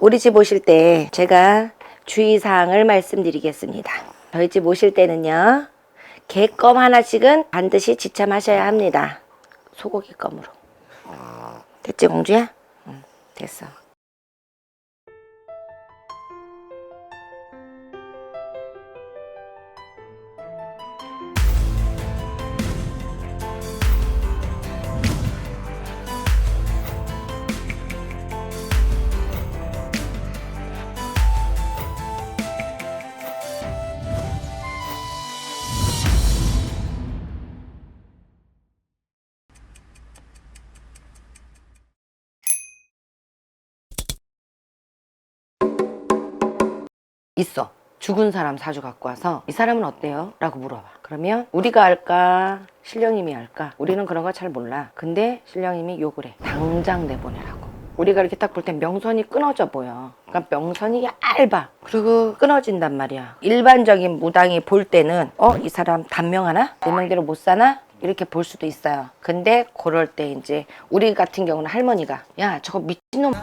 우리 집 오실 때 제가 주의사항을 말씀드리겠습니다. 저희 집 오실 때는요, 개껌 하나씩은 반드시 지참하셔야 합니다. 소고기 껌으로. 됐지, 공주야? 응, 됐어. 있어. 죽은 사람 사주 갖고 와서 이 사람은 어때요? 라고 물어봐. 그러면 우리가 알까? 신령님이 알까? 우리는 그런 거 잘 몰라. 근데 신령님이 욕을 해. 당장 내보내라고. 우리가 이렇게 딱 볼 땐 명선이 끊어져 보여. 그러니까 명선이 얇아. 그리고 끊어진단 말이야. 일반적인 무당이 볼 때는 이 사람 단명하나? 내 명대로 못 사나? 이렇게 볼 수도 있어요. 근데 그럴 때 이제 우리 같은 경우는 할머니가 야 저거 미친놈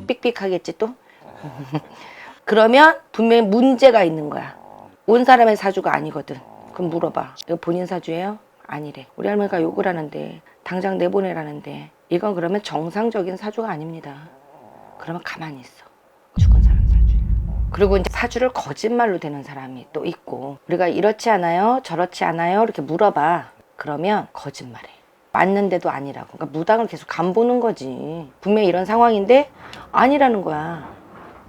삑삑하겠지 또? 그러면 분명히 문제가 있는 거야. 온 사람의 사주가 아니거든. 그럼 물어봐. 이거 본인 사주예요? 아니래. 우리 할머니가 욕을 하는데 당장 내보내라는데 이건 그러면 정상적인 사주가 아닙니다. 그러면 가만히 있어. 죽은 사람 사주야. 그리고 이제 사주를 거짓말로 대는 사람이 또 있고 우리가 이렇지 않아요? 저렇지 않아요? 이렇게 물어봐. 그러면 거짓말해. 맞는데도 아니라고. 그러니까 무당을 계속 간보는 거지. 분명히 이런 상황인데 아니라는 거야.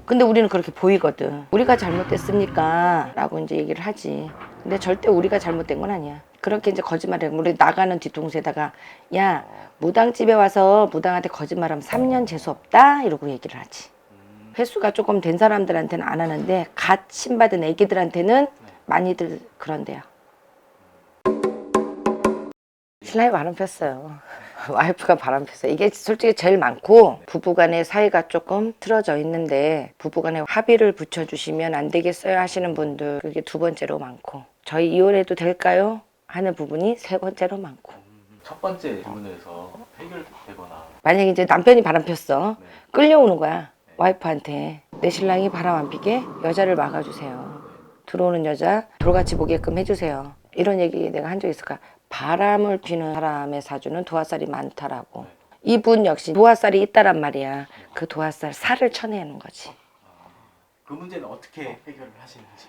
근데 우리는 그렇게 보이거든. 우리가 잘못됐습니까? 라고 이제 얘기를 하지. 근데 절대 우리가 잘못된 건 아니야. 그렇게 이제 거짓말해. 우리 나가는 뒤통수에다가 야 무당집에 와서 무당한테 거짓말하면 3년 재수 없다? 이러고 얘기를 하지. 횟수가 조금 된 사람들한테는 안 하는데 갓 신받은 애기들한테는 많이들 그런데요. 신랑이 바람 폈어요. 와이프가 바람 폈어요. 이게 솔직히 제일 많고 부부간의 사이가 조금 틀어져 있는데 부부간에 합의를 붙여주시면 안 되겠어요 하시는 분들 그게 두 번째로 많고 저희 이혼해도 될까요? 하는 부분이 세 번째로 많고 첫 번째 질문에서 해결되거나 만약에 이제 남편이 바람 폈어. 끌려오는 거야. 와이프한테 내 신랑이 바람 안 피게 여자를 막아주세요. 들어오는 여자 돌같이 보게끔 해주세요. 이런 얘기 내가 한 적 있을까? 바람을 피는 사람의 사주는 도화살이 많다라고. 이분 역시 도화살이 있다란 말이야. 그 도화살 살을 쳐내는 거지. 그 문제는 어떻게 해결을 하시는지.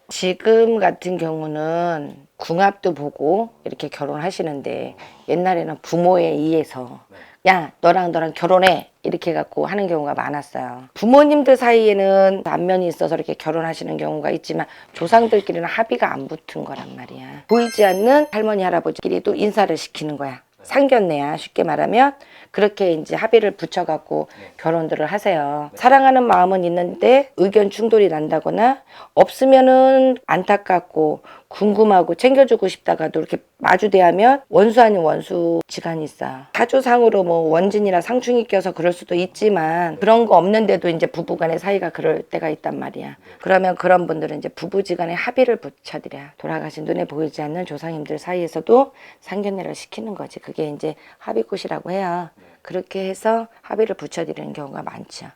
지금 같은 경우는 궁합도 보고 이렇게 결혼하시는데 옛날에는 부모에 의해서 야 너랑 결혼해 이렇게 해갖고 하는 경우가 많았어요. 부모님들 사이에는 안면이 있어서 이렇게 결혼하시는 경우가 있지만 조상들끼리는 합의가 안 붙은 거란 말이야. 보이지 않는 할머니 할아버지끼리도 인사를 시키는 거야. 상견례야 쉽게 말하면. 그렇게 이제 합의를 붙여갖고 결혼들을 하세요. 사랑하는 마음은 있는데 의견 충돌이 난다거나 없으면은 안타깝고 궁금하고 챙겨주고 싶다가도 이렇게 마주대하면 원수 아닌 원수 지간이 있어. 사주상으로 뭐 원진이나 상충이 껴서 그럴 수도 있지만 그런 거 없는데도 이제 부부간의 사이가 그럴 때가 있단 말이야. 그러면 그런 분들은 이제 부부지간에 합의를 붙여드려. 돌아가신 눈에 보이지 않는 조상님들 사이에서도 상견례를 시키는 거지. 그게 이제 합의굿이라고 해요. 그렇게 해서 합의를 붙여드리는 경우가 많죠.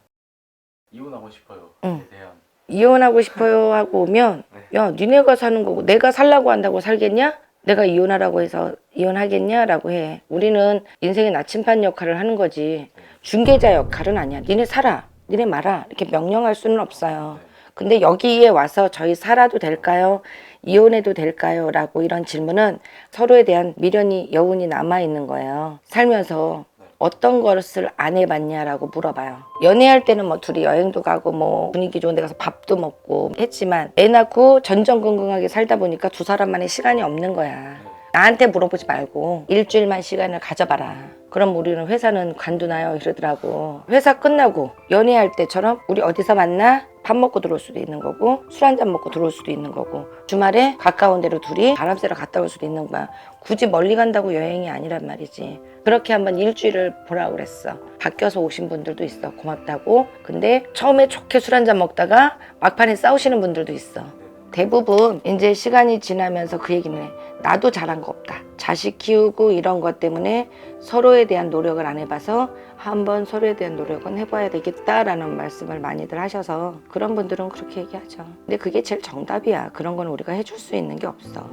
이혼하고 싶어요. 응. 대한 이혼하고 싶어요 하고 오면 야 니네가 사는 거고 내가 살라고 한다고 살겠냐? 내가 이혼하라고 해서 이혼하겠냐? 라고 해. 우리는 인생의 나침반 역할을 하는 거지 중개자 역할은 아니야. 니네 살아 니네 말아 이렇게 명령할 수는 없어요. 근데 여기에 와서 저희 살아도 될까요? 이혼해도 될까요? 라고 이런 질문은 서로에 대한 미련이 여운이 남아있는 거예요. 살면서 어떤 것을 안 해봤냐라고 물어봐요. 연애할 때는 뭐 둘이 여행도 가고 뭐 분위기 좋은 데 가서 밥도 먹고 했지만 애 낳고 전전긍긍하게 살다 보니까 두 사람만의 시간이 없는 거야. 나한테 물어보지 말고 일주일만 시간을 가져봐라. 그럼 우리는 회사는 관두나요? 이러더라고. 회사 끝나고 연애할 때처럼 우리 어디서 만나? 밥 먹고 들어올 수도 있는 거고 술 한잔 먹고 들어올 수도 있는 거고 주말에 가까운 데로 둘이 바람 쐬러 갔다 올 수도 있는 거야. 굳이 멀리 간다고 여행이 아니란 말이지. 그렇게 한번 일주일을 보라고 그랬어. 바뀌어서 오신 분들도 있어. 고맙다고. 근데 처음에 좋게 술 한잔 먹다가 막판에 싸우시는 분들도 있어. 대부분 이제 시간이 지나면서 그 얘기는 해. 나도 잘한 거 없다. 자식 키우고 이런 것 때문에 서로에 대한 노력을 안 해봐서 한번 서로에 대한 노력은 해봐야 되겠다라는 말씀을 많이들 하셔서 그런 분들은 그렇게 얘기하죠. 근데 그게 제일 정답이야. 그런 건 우리가 해줄 수 있는 게 없어.